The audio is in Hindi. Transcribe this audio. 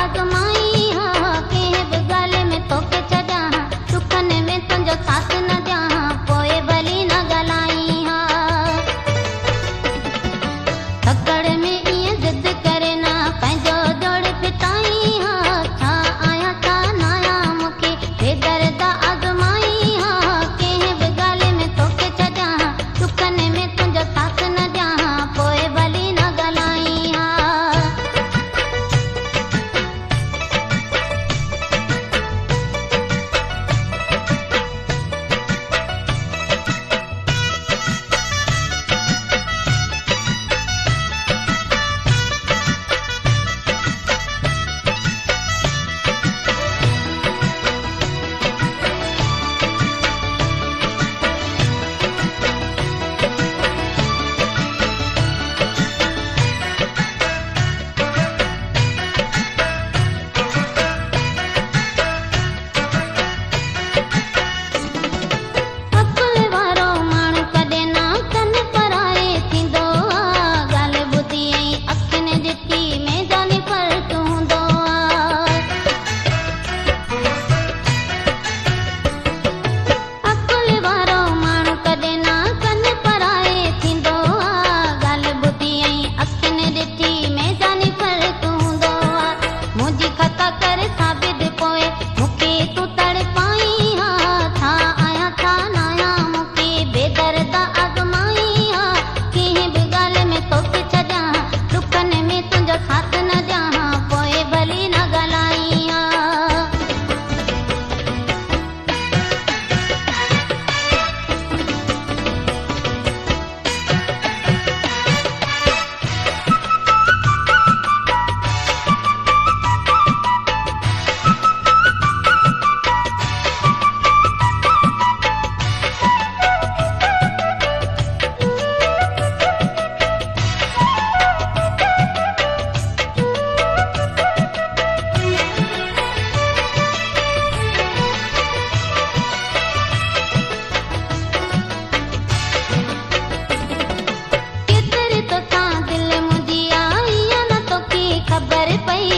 आज़माई हा कंहिं बि ॻाल्हि में तोखे छॾियां दुखनि में तुंहिंजो साथ न ॾियां पोइ भली न ॻाल्हाई हा थकड़ में ईअं ज़िद करे न पंहिंजो जोड़ फिटाई हा छा आहियां छा न आहियां मूंखे बेदर्द आज़माई हा कंहिं बि ॻाल्हि में तोखे छॾियां दुखनि में तुंहिंजो साथ न ॾियां पोइ भली न ॻाल्हाई हा अकुल वारो माण्हू कॾहिं न कन पराए थींदो आहे ॻाल्हि ॿुधी ऐं अखियुनि ॾिठी में जानी फ़र्क़ु हूंदो आहे अकुल वारो माण्हू कॾहिं न कन पराए थींदो आहे ॻाल्हि ॿुधी ऐं अखियुनि ॾिठी में जानी फ़र्क़ु हूंदो आहे मुंहिंजी ख़ता करे साबित पोइ मूंखे तूं तड़पाई हा छा आहियां छा न आहियां मूंखे बेदर्द आज़माई हा कंहिं बि ॻाल्हि में तोखे छॾियां दुखनि में तुंहिंजो साथ न ॾियां पोइ भली न ॻाल्हाई हा केतिरी तोसां दिलि मुंहिंजी आई न तोखे ख़बर पई